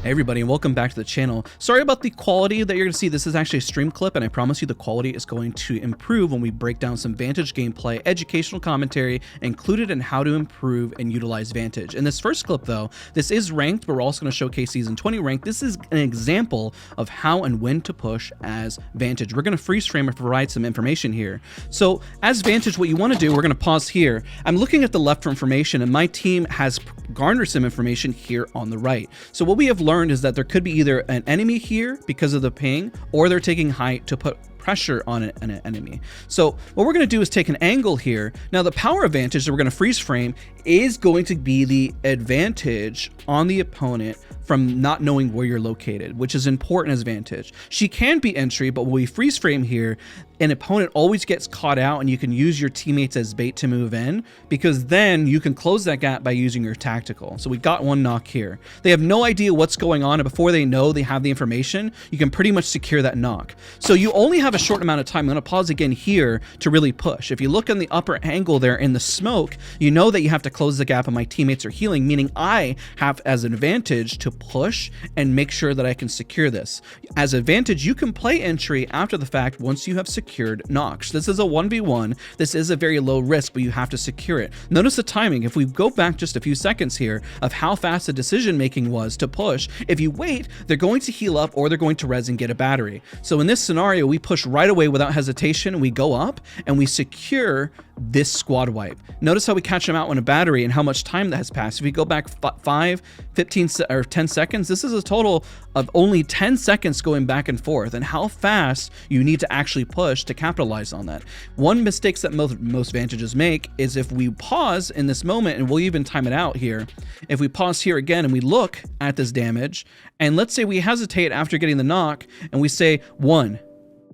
Hey everybody, and welcome back to the channel. Sorry about the quality that you're going to see. This is actually a stream clip, and I promise you the quality is going to improve when we break down some Vantage gameplay, educational commentary included in how to improve and utilize Vantage. In this first clip though, this is ranked, but we're also going to showcase Season 20 ranked. This is an example of how and when to push as Vantage. We're going to freeze frame and provide some information here. So as Vantage, what you want to do, we're going to pause here. I'm looking at the left for information, and my team has garnered some information here on the right. So what we have learned is that there could be either an enemy here because of the ping, or they're taking height to put pressure on an enemy. So what we're going to do is take an angle here. Now the power advantage that we're going to freeze frame is going to be the advantage on the opponent from not knowing where you're located, which is important as Vantage. She can be entry, but when we freeze frame here, an opponent always gets caught out, and you can use your teammates as bait to move in, because then you can close that gap by using your tactical. So we got one knock here. They have no idea what's going on, and before they know they have the information, you can pretty much secure that knock. So you only have a short amount of time. I'm going to pause again here to really push. If you look in the upper angle there in the smoke, you know that you have to close the gap and my teammates are healing, meaning I have as an advantage to push and make sure that I can secure this. As advantage, you can play entry after the fact once you have secured knocks. This is a 1v1. This is a very low risk, but you have to secure it. Notice the timing. If we go back just a few seconds here of how fast the decision making was to push, if you wait, they're going to heal up or they're going to res and get a battery. So in this scenario, we push right away without hesitation. We go up and we secure this squad wipe. Notice how we catch them out on a battery and how much time that has passed. If we go back 15 or 10 seconds, this is a total of only 10 seconds going back and forth, and how fast you need to actually push to capitalize on that. One mistake that most Vantages make is if we pause in this moment, and we'll even time it out here. If we pause here again and we look at this damage, and let's say we hesitate after getting the knock, and we say 1,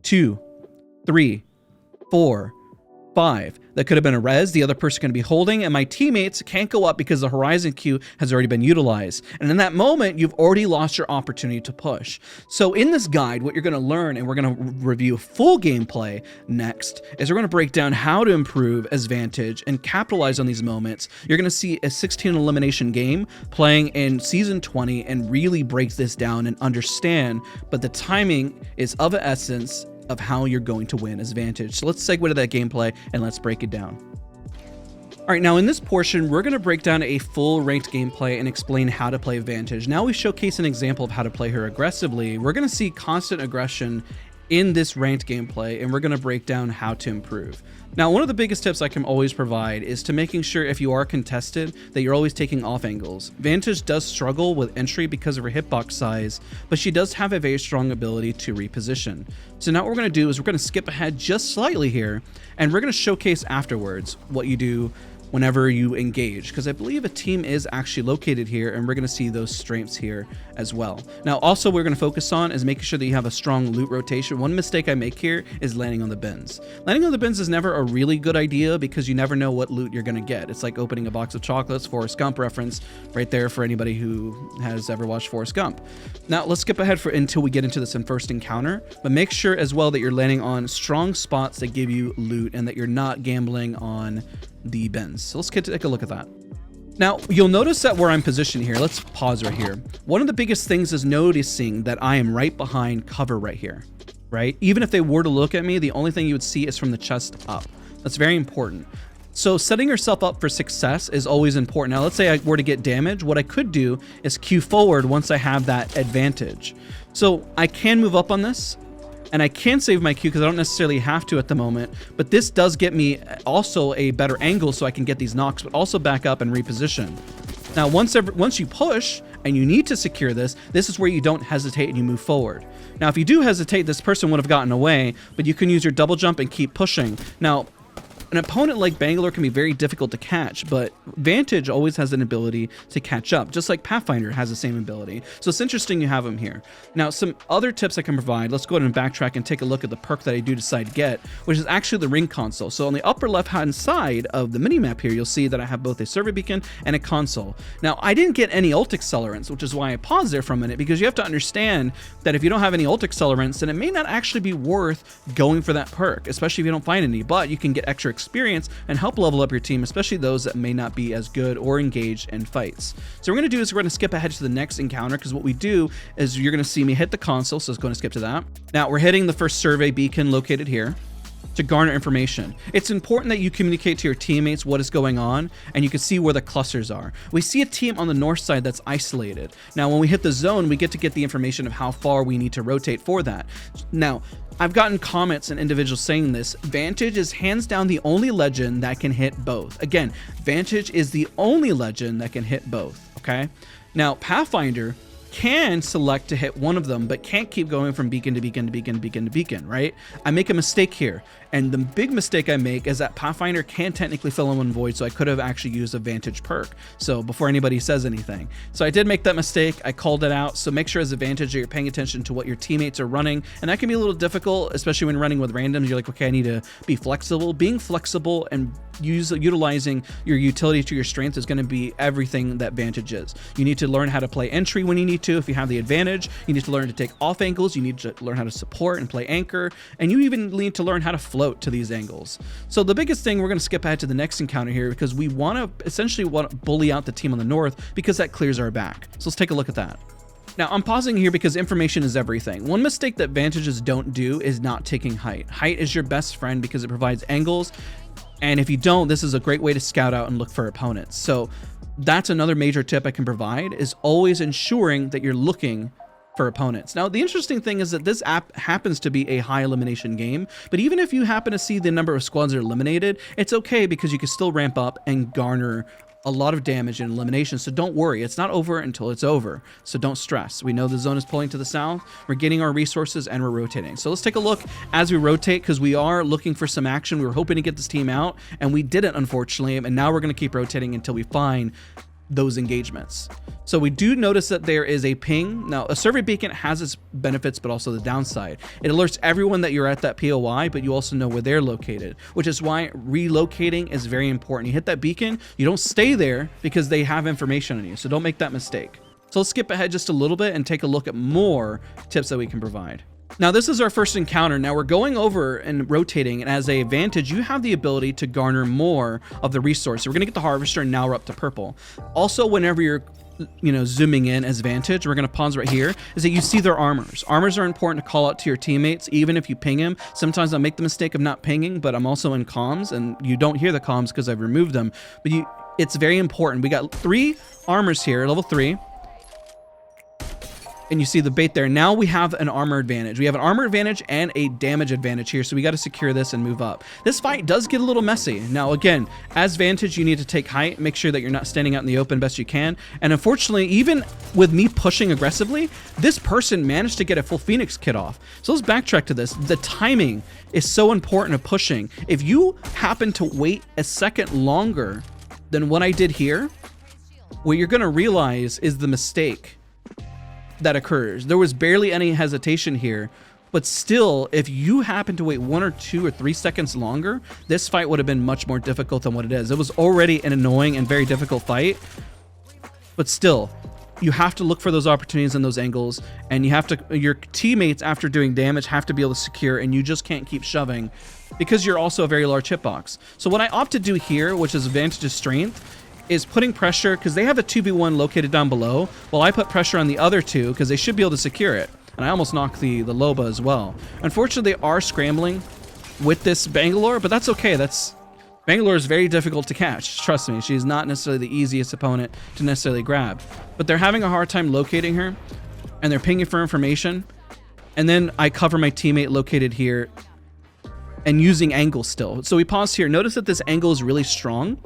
2, 3, 4, 5. That could have been a res, the other person can be holding, and my teammates can't go up because the horizon queue has already been utilized. And in that moment, you've already lost your opportunity to push. So in this guide, what you're going to learn, and we're going to review full gameplay next, is we're going to break down how to improve as Vantage and capitalize on these moments. You're going to see a 16 elimination game playing in Season 20 and really break this down and understand, but the timing is of essence of how you're going to win as Vantage. So let's segue to that gameplay and let's break it down. All right, now in this portion, we're going to break down a full ranked gameplay and explain how to play Vantage. Now we showcase an example of how to play her aggressively. We're going to see constant aggression in this ranked gameplay, and we're going to break down how to improve. Now, one of the biggest tips I can always provide is to making sure if you are contested that you're always taking off angles. Vantage does struggle with entry because of her hitbox size, but she does have a very strong ability to reposition. So now what we're going to do is we're going to skip ahead just slightly here, and we're going to showcase afterwards what you do whenever you engage, because I believe a team is actually located here, and we're going to see those strengths here as well. Now also we're going to focus on is making sure that you have a strong loot rotation. One mistake I make here is landing on the bins. Landing on the bins is never a really good idea because you never know what loot you're going to get. It's like opening a box of chocolates. Forrest Gump reference right there for anybody who has ever watched Forrest Gump. Now let's skip ahead until we get into this in first encounter, but make sure as well that you're landing on strong spots that give you loot and that you're not gambling on the bins. So let's take a look at that. Now, you'll notice that where I'm positioned here, let's pause right here. One of the biggest things is noticing that I am right behind cover right here, right? Even if they were to look at me, the only thing you would see is from the chest up. That's very important. So setting yourself up for success is always important. Now, let's say I were to get damage. What I could do is queue forward once I have that advantage. So I can move up on this, and I can save my Q because I don't necessarily have to at the moment, but this does get me also a better angle so I can get these knocks, but also back up and reposition. Now, once you push and you need to secure this, this is where you don't hesitate and you move forward. Now, if you do hesitate, this person would have gotten away, but you can use your double jump and keep pushing. Now, an opponent like Bangalore can be very difficult to catch, but Vantage always has an ability to catch up, just like Pathfinder has the same ability. So it's interesting you have them here. Now, some other tips I can provide, let's go ahead and backtrack and take a look at the perk that I do decide to get, which is actually the ring console. So on the upper left-hand side of the minimap here, you'll see that I have both a server beacon and a console. Now, I didn't get any ult accelerants, which is why I paused there for a minute, because you have to understand that if you don't have any ult accelerants, then it may not actually be worth going for that perk, especially if you don't find any, but you can get extra experience and help level up your team, especially those that may not be as good or engaged in fights. So what we're going to do is we're going to skip ahead to the next encounter, because what we do is you're going to see me hit the console, so it's going to skip to that. Now we're hitting the first survey beacon located here to garner information. It's important that you communicate to your teammates what is going on, and you can see where the clusters are. We see a team on the north side that's isolated. Now when we hit the zone, we get the information of how far we need to rotate for that. Now I've gotten comments and individuals saying this. Vantage is hands down the only legend that can hit both. Again, Vantage is the only legend that can hit both, okay? Now Pathfinder can select to hit one of them, but can't keep going from beacon to beacon to beacon to beacon to beacon, right? I make a mistake here, and the big mistake I make is that Pathfinder can technically fill in one void, so I could have actually used a Vantage perk, so before anybody says anything. So I did make that mistake, I called it out, so make sure as a Vantage that you're paying attention to what your teammates are running, and that can be a little difficult, especially when running with randoms. You're like, okay, I need to be flexible. Being flexible and utilizing your utility to your strength is going to be everything that Vantage is. You need to learn how to play entry when you need to. If you have the advantage, you need to learn to take off angles, you need to learn how to support and play anchor, and you even need to learn how to float to these angles. So the biggest thing, we're going to skip ahead to the next encounter here, because we want to essentially bully out the team on the north, because that clears our back. So let's take a look at that. Now I'm pausing here because information is everything. One mistake that Vantages don't do is not taking height. Height is your best friend because it provides angles, and if you don't, this is a great way to scout out and look for opponents. So that's another major tip I can provide, is always ensuring that you're looking for opponents. Now, the interesting thing is that this app happens to be a high elimination game, but even if you happen to see the number of squads that are eliminated, it's okay, because you can still ramp up and garner a lot of damage and elimination. So don't worry, it's not over until it's over. So don't stress. We know the zone is pulling to the south, we're getting our resources, and we're rotating. So let's take a look as we rotate, because we are looking for some action. We were hoping to get this team out, and we didn't, unfortunately, and now we're going to keep rotating until we find those engagements. So we do notice that there is a ping. Now a survey beacon has its benefits, but also the downside. It alerts everyone that you're at that POI, but you also know where they're located, which is why relocating is very important. You hit that beacon, you don't stay there, because they have information on you, so don't make that mistake. So let's skip ahead just a little bit and take a look at more tips that we can provide. Now this is our first encounter. Now we're going over and rotating, and as a Vantage, you have the ability to garner more of the resource. So we're gonna get the harvester, and now we're up to purple. Also, whenever you're zooming in as Vantage, we're gonna pause right here, is that you see their armors. Armors are important to call out to your teammates, even if you ping him. Sometimes I'll make the mistake of not pinging, but I'm also in comms, and you don't hear the comms because I've removed them. But it's very important. We got 3 armors here, level 3. And you see the bait there. Now we have an armor advantage. We have an armor advantage and a damage advantage here, so we got to secure this and move up. This fight does get a little messy. Now again, as Vantage, you need to take height, make sure that you're not standing out in the open best you can. And unfortunately, even with me pushing aggressively, this person managed to get a full Phoenix kit off. So let's backtrack to this. The timing is so important of pushing. If you happen to wait a second longer than what I did here, what you're going to realize is the mistake that occurs. There was barely any hesitation here, but still, if you happen to wait 1 or 2 or 3 seconds longer, this fight would have been much more difficult than what it is. It was already an annoying and very difficult fight, but still, you have to look for those opportunities and those angles, and you have to, your teammates after doing damage have to be able to secure, and you just can't keep shoving because you're also a very large hitbox. So what I opt to do here, which is Vantage's strength, is putting pressure, because they have a 2v1 located down below, while I put pressure on the other 2, because they should be able to secure it. And I almost knocked the Loba as well. Unfortunately, they are scrambling with this Bangalore, but that's okay. Bangalore is very difficult to catch. Trust me, she's not necessarily the easiest opponent to necessarily grab. But they're having a hard time locating her, and they're pinging for information. And then I cover my teammate located here and using angle still. So we pause here. Notice that this angle is really strong,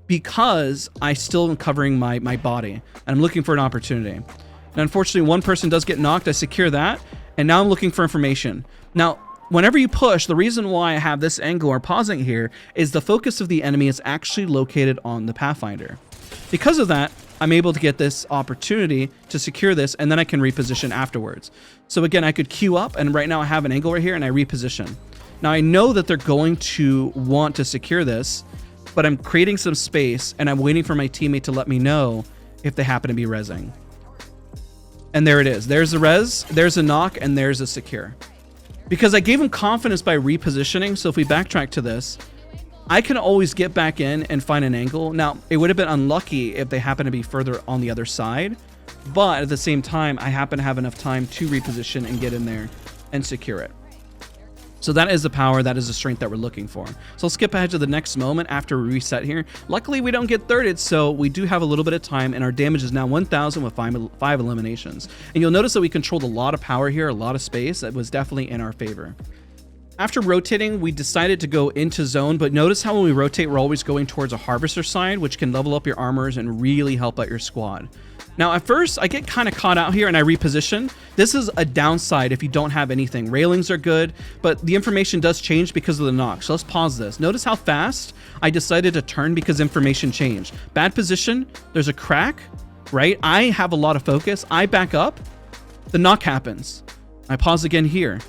because I still am covering my body, and I'm looking for an opportunity. And unfortunately, one person does get knocked. I secure that, and now I'm looking for information. Now, whenever you push, the reason why I have this angle or pausing here is the focus of the enemy is actually located on the Pathfinder. Because of that, I'm able to get this opportunity to secure this, and then I can reposition afterwards. So again, I could queue up, and right now I have an angle right here, and I reposition. Now I know that they're going to want to secure this, but I'm creating some space, and I'm waiting for my teammate to let me know if they happen to be rezzing. And there it is. There's a res, there's a knock, and there's a secure. Because I gave him confidence by repositioning, so if we backtrack to this, I can always get back in and find an angle. Now, it would have been unlucky if they happen to be further on the other side, but at the same time, I happen to have enough time to reposition and get in there and secure it. So that is the power, that is the strength that we're looking for. So I'll skip ahead to the next moment after we reset here. Luckily, we don't get thirded, so we do have a little bit of time, and our damage is now 1,000 with five eliminations. And you'll notice that we controlled a lot of power here, a lot of space. That was definitely in our favor. After rotating, we decided to go into zone, but notice how when we rotate, we're always going towards a harvester side, which can level up your armors and really help out your squad. Now, at first, I get kind of caught out here and I reposition. This is a downside if you don't have anything. Railings are good, but the information does change because of the knock. So let's pause this. Notice how fast I decided to turn because information changed. Bad position, there's a crack, right? I have a lot of focus. I back up, the knock happens. I pause again here.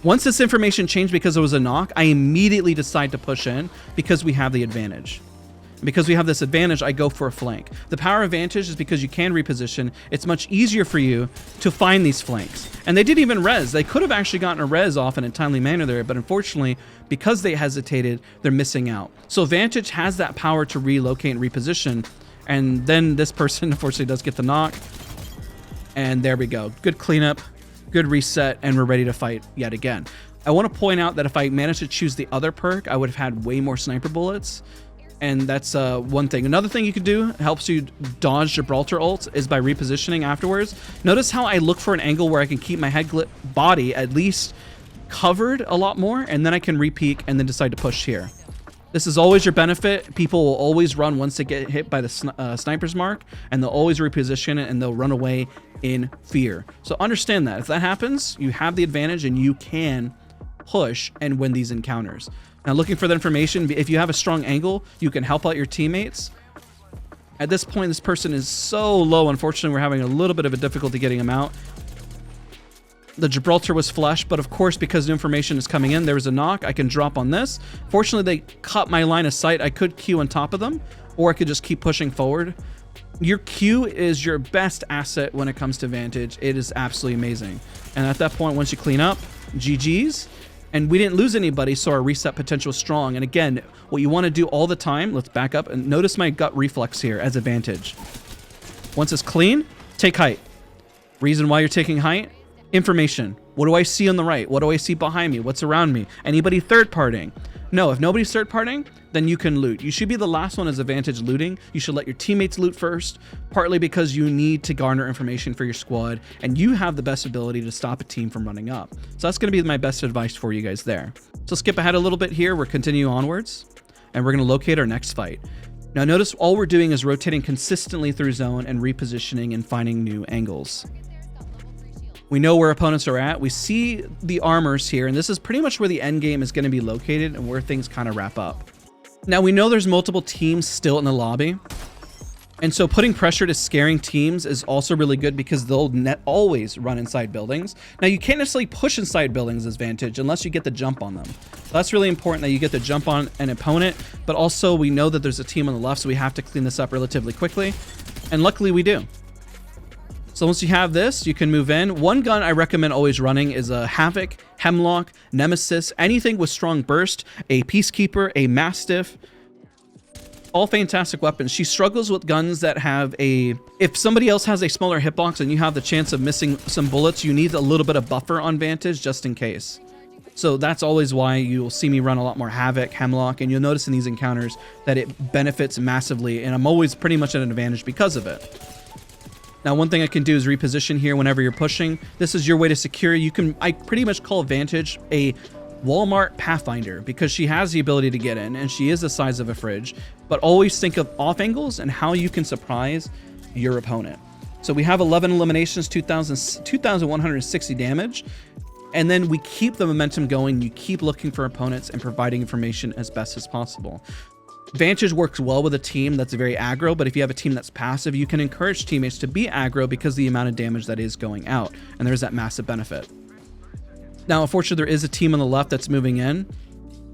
Once this information changed because there was a knock, I immediately decide to push in because we have the advantage. Because we have this advantage, I go for a flank. The power advantage is because you can reposition. It's much easier for you to find these flanks. And they didn't even res. They could have actually gotten a res off in a timely manner there, but unfortunately, because they hesitated, they're missing out. So Vantage has that power to relocate and reposition. And then this person, unfortunately, does get the knock. And there we go. Good cleanup, good reset, and we're ready to fight yet again. I want to point out that if I managed to choose the other perk, I would have had way more sniper bullets. And that's one thing. Another thing you could do, helps you dodge Gibraltar ults, is by repositioning afterwards. Notice how I look for an angle where I can keep my body at least covered a lot more, and then I can re-peek and then decide to push here. This is always your benefit. People will always run once they get hit by the sniper's mark, and they'll always reposition it, and they'll run away in fear. So understand that. If that happens, you have the advantage, and you can push and win these encounters. Now, looking for the information, if you have a strong angle, you can help out your teammates. At this point, this person is so low. Unfortunately, we're having a little bit of a difficulty getting him out. The Gibraltar was flush, but of course, because the information is coming in, there was a knock. I can drop on this. Fortunately, they cut my line of sight. I could queue on top of them, or I could just keep pushing forward. Your Q is your best asset when it comes to Vantage. It is absolutely amazing. And at that point, once you clean up, GG's. And we didn't lose anybody, so our reset potential is strong. And again, what you want to do all the time, let's back up and notice my gut reflex here as advantage. Once it's clean, take height. Reason why you're taking height? Information. What do I see on the right? What do I see behind me? What's around me? Anybody third-partying? No, if nobody's third-partying, then you can loot. You should be the last one as advantage looting. You should let your teammates loot first, partly because you need to garner information for your squad, and you have the best ability to stop a team from running up. So that's going to be my best advice for you guys there. So skip ahead a little bit here. We're continuing onwards, and we're going to locate our next fight. Now notice all we're doing is rotating consistently through zone and repositioning and finding new angles. We know where opponents are at. We see the armors here, and this is pretty much where the end game is going to be located and where things kind of wrap up. Now, we know there's multiple teams still in the lobby, and so putting pressure to scaring teams is also really good because they'll always run inside buildings. Now, you can't necessarily push inside buildings as Vantage unless you get the jump on them. So that's really important that you get the jump on an opponent, but also we know that there's a team on the left, so we have to clean this up relatively quickly, and luckily we do. So once you have this, you can move in. One gun I recommend always running is a Havoc, Hemlock, Nemesis, anything with strong burst, a Peacekeeper, a Mastiff. All fantastic weapons. She struggles with guns that have a... If somebody else has a smaller hitbox and you have the chance of missing some bullets, you need a little bit of buffer on Vantage just in case. So that's always why you'll see me run a lot more Havoc, Hemlock, and you'll notice in these encounters that it benefits massively, and I'm always pretty much at an advantage because of it. Now, one thing I can do is reposition here whenever you're pushing. This is your way to secure. I pretty much call Vantage a Walmart Pathfinder because she has the ability to get in and she is the size of a fridge, but always think of off angles and how you can surprise your opponent. So we have 11 eliminations, 2,160 damage, and then we keep the momentum going. You keep looking for opponents and providing information as best as possible. Vantage works well with a team that's very aggro, but if you have a team that's passive, you can encourage teammates to be aggro because of the amount of damage that is going out, and there's that massive benefit. Now, unfortunately, there is a team on the left that's moving in.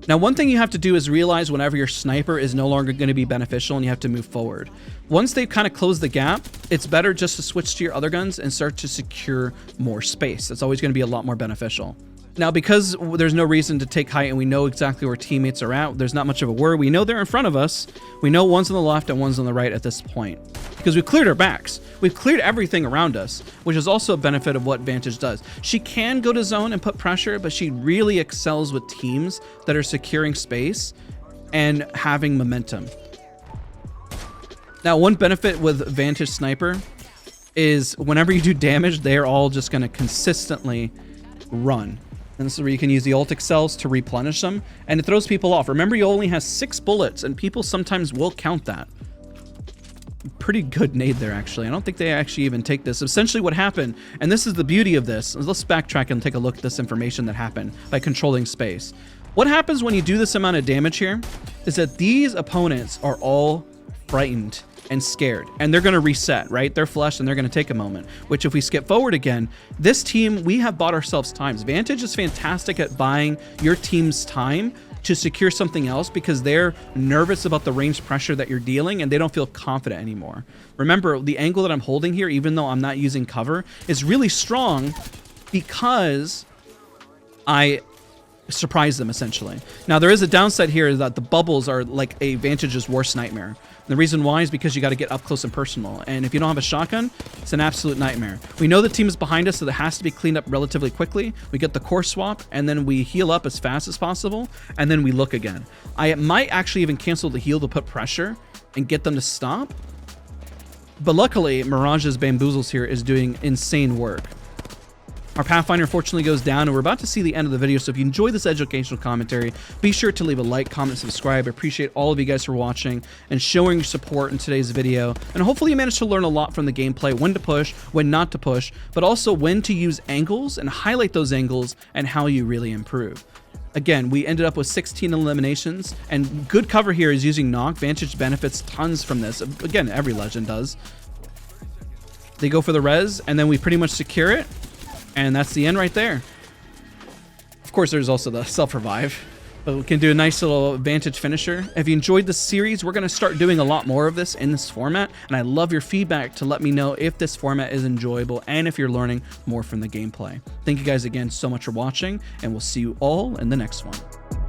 Now, one thing you have to do is realize whenever your sniper is no longer going to be beneficial and you have to move forward. Once they've kind of closed the gap, it's better just to switch to your other guns and start to secure more space. That's always going to be a lot more beneficial. Now, because there's no reason to take height and we know exactly where teammates are at, there's not much of a worry. We know they're in front of us. We know one's on the left and one's on the right at this point because we've cleared our backs. We've cleared everything around us, which is also a benefit of what Vantage does. She can go to zone and put pressure, but she really excels with teams that are securing space and having momentum. Now, one benefit with Vantage Sniper is whenever you do damage, they're all just going to consistently run. And this is where you can use the ult excels to replenish them, and it throws people off. Remember, you only has 6 bullets, and people sometimes will count that. Pretty good nade there, actually. I don't think they actually even take this. Essentially what happened, and this is the beauty of this, let's backtrack and take a look at this information that happened by controlling space. What happens when you do this amount of damage here is that these opponents are all frightened and scared, and they're going to reset, right? They're flushed and they're going to take a moment, which if we skip forward again, this team, we have bought ourselves times. Vantage is fantastic at buying your team's time to secure something else because they're nervous about the range pressure that you're dealing and they don't feel confident anymore. Remember, the angle that I'm holding here, even though I'm not using cover, is really strong because I surprise them essentially. Now, there is a downside here is that the bubbles are like a Vantage's worst nightmare. The reason why is because you got to get up close and personal. And if you don't have a shotgun, it's an absolute nightmare. We know the team is behind us, so that has to be cleaned up relatively quickly. We get the core swap, and then we heal up as fast as possible, and then we look again. I might actually even cancel the heal to put pressure and get them to stop. But luckily, Mirage's Bamboozles here is doing insane work. Our Pathfinder unfortunately goes down, and we're about to see the end of the video, so if you enjoyed this educational commentary, be sure to leave a like, comment, subscribe. I appreciate all of you guys for watching and showing your support in today's video, and hopefully you managed to learn a lot from the gameplay, when to push, when not to push, but also when to use angles and highlight those angles and how you really improve. Again, we ended up with 16 eliminations, and good cover here is using knock. Vantage benefits tons from this. Again, every legend does. They go for the res, and then we pretty much secure it. And that's the end right there. Of course, there's also the self-revive, but we can do a nice little Vantage finisher. If you enjoyed this series, we're going to start doing a lot more of this in this format, and I love your feedback to let me know if this format is enjoyable and if you're learning more from the gameplay. Thank you guys again so much for watching, and we'll see you all in the next one.